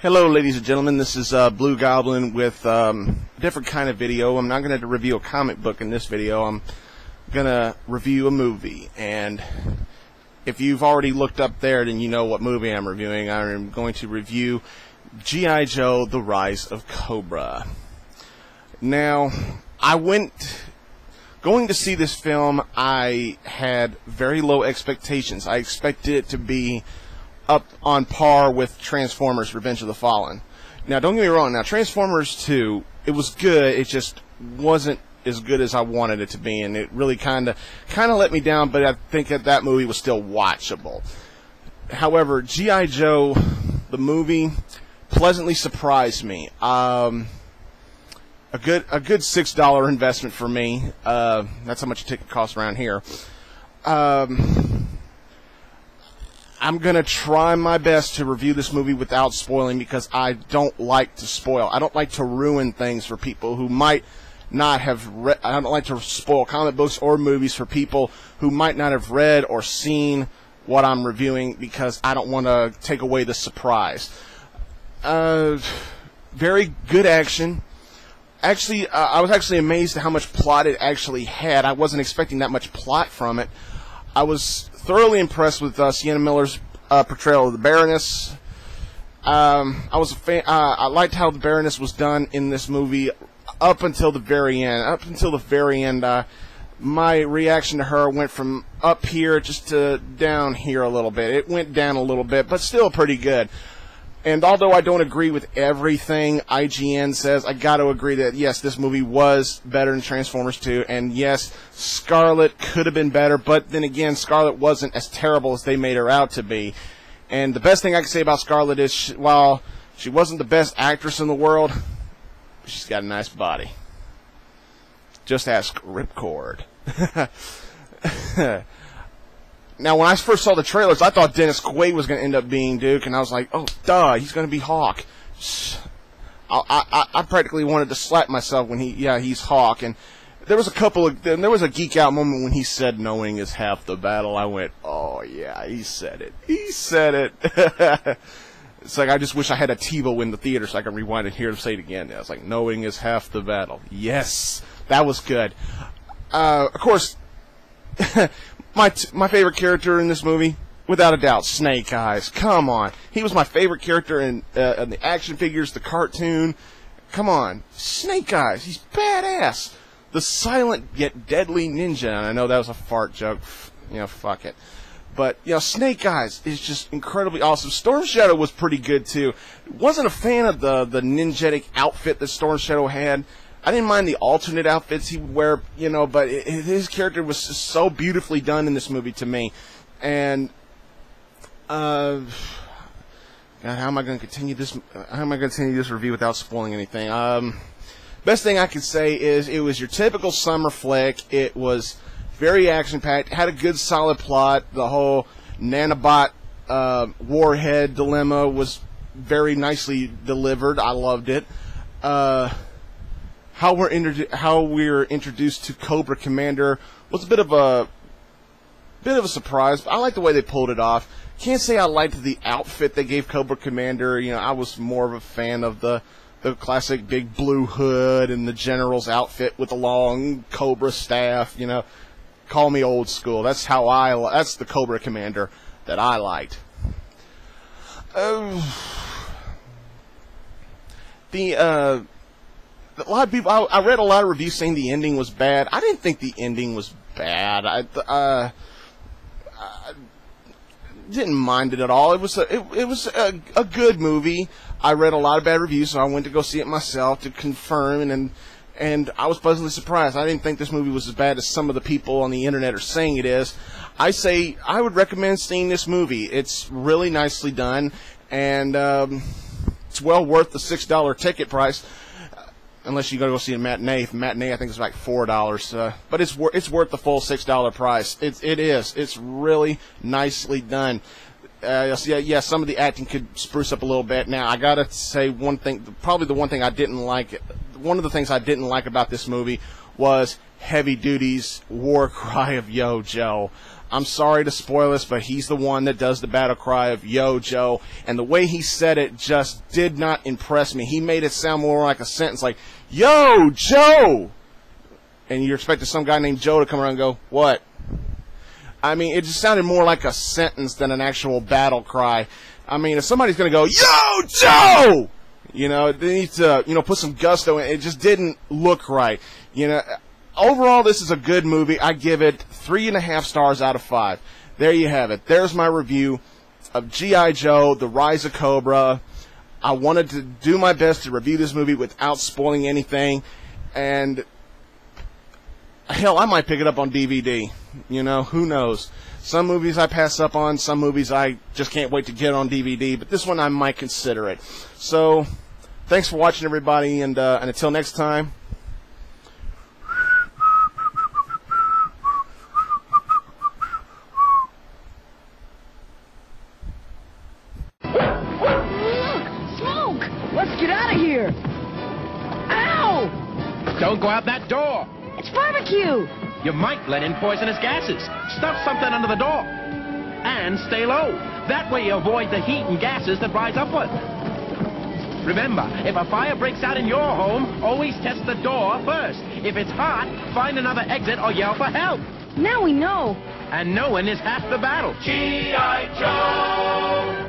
Hello ladies and gentlemen, this is Blue Goblin with a different kind of video. I'm not going to review a comic book in this video. I'm going to review a movie, and if you've already looked up there, then you know what movie I'm reviewing. I'm going to review G.I. Joe: The Rise of Cobra. Now, going to see this film, I had very low expectations. I expected it to be up on par with Transformers: Revenge of the Fallen. Now, don't get me wrong. Now, Transformers 2, it was good. It just wasn't as good as I wanted it to be, and it really kind of let me down. But I think that movie was still watchable. However, G.I. Joe, the movie, pleasantly surprised me. A good $6 investment for me. That's how much a ticket costs around here. I'm going to try my best to review this movie without spoiling, because I don't like to spoil. I don't like to ruin things for people who might not have read. I don't like to spoil comic books or movies for people who might not have read or seen what I'm reviewing, because I don't want to take away the surprise. Very good action. Actually, I was actually amazed at how much plot it actually had. I wasn't expecting that much plot from it. I was thoroughly impressed with Sienna Miller's portrayal of the Baroness. I was a fan. I liked how the Baroness was done in this movie up until the very end. Up until the very end, my reaction to her went from up here just to down here a little bit. It went down a little bit, but still pretty good. And although I don't agree with everything IGN says, I got to agree that, yes, this movie was better than Transformers 2, and yes, Scarlett could have been better, but then again, Scarlett wasn't as terrible as they made her out to be. And the best thing I can say about Scarlett is, while she wasn't the best actress in the world, she's got a nice body. Just ask Ripcord. Now, when I first saw the trailers, I thought Dennis Quaid was going to end up being Duke, and I was like, oh, duh, he's going to be Hawk. I practically wanted to slap myself when he's Hawk. And there was a geek out moment when he said, knowing is half the battle. I went, oh, yeah, he said it. He said it. It's like, I just wish I had a TiVo in the theater so I could rewind and hear him say it again. I was like, knowing is half the battle. Yes, that was good. Of course, my favorite character in this movie, without a doubt, Snake Eyes. Come on. He was my favorite character in the action figures, the cartoon. Come on. Snake Eyes. He's badass. The silent yet deadly ninja. And I know that was a fart joke. You know, fuck it. But, you know, Snake Eyes is just incredibly awesome. Storm Shadow was pretty good, too. Wasn't a fan of the ninjetic outfit that Storm Shadow had. I didn't mind the alternate outfits he would wear, you know, but his character was just so beautifully done in this movie to me. And, God, how am I going to continue this? How am I going to continue this review without spoiling anything? Best thing I could say is it was your typical summer flick. It was very action-packed. Had a good, solid plot. The whole nanobot warhead dilemma was very nicely delivered. I loved it. How we're introduced to Cobra Commander was a bit of a surprise, but I like the way they pulled it off. Can't say I liked the outfit they gave Cobra Commander. You know, I was more of a fan of the classic big blue hood and the general's outfit with the long Cobra staff. You know, call me old school. That's that's the Cobra Commander that I liked. A lot of people, I read a lot of reviews saying the ending was bad. I didn't think the ending was bad. I didn't mind it at all. It was a good movie. I read a lot of bad reviews, so I went to go see it myself to confirm, and I was pleasantly surprised. I didn't think this movie was as bad as some of the people on the internet are saying it is. I would recommend seeing this movie. It's really nicely done, and it's well worth the $6 ticket price. Unless you go see a matinee. Matinee, I think it's like $4. But it's worth the full $6 price. It is. It's really nicely done. Yeah, some of the acting could spruce up a little bit. Now, I gotta say one thing. Probably the one thing I didn't like. One of the things I didn't like about this movie was heavy duty's war cry of Yo Joe. I'm sorry to spoil this, but he's the one that does the battle cry of Yo Joe, and the way he said it just did not impress me. He made it sound more like a sentence, like, Yo Joe! And you're expecting some guy named Joe to come around and go, what? I mean, it just sounded more like a sentence than an actual battle cry. I mean, if somebody's going to go, Yo Joe! You know, they need to, put some gusto in it. It just didn't look right. Overall, this is a good movie. I give it 3.5 stars out of 5. There you have it. There's my review of G.I. Joe, The Rise of Cobra. I wanted to do my best to review this movie without spoiling anything. And, hell, I might pick it up on DVD. Who knows? Some movies I pass up on. Some movies I just can't wait to get on DVD. But this one I might consider it. So, thanks for watching, everybody. And until next time. Let's get out of here! Ow! Don't go out that door! It's barbecue! You might let in poisonous gases. Stuff something under the door. And stay low. That way you avoid the heat and gases that rise upward. Remember, if a fire breaks out in your home, always test the door first. If it's hot, find another exit or yell for help. Now we know. And knowing is half the battle. G.I. Joe!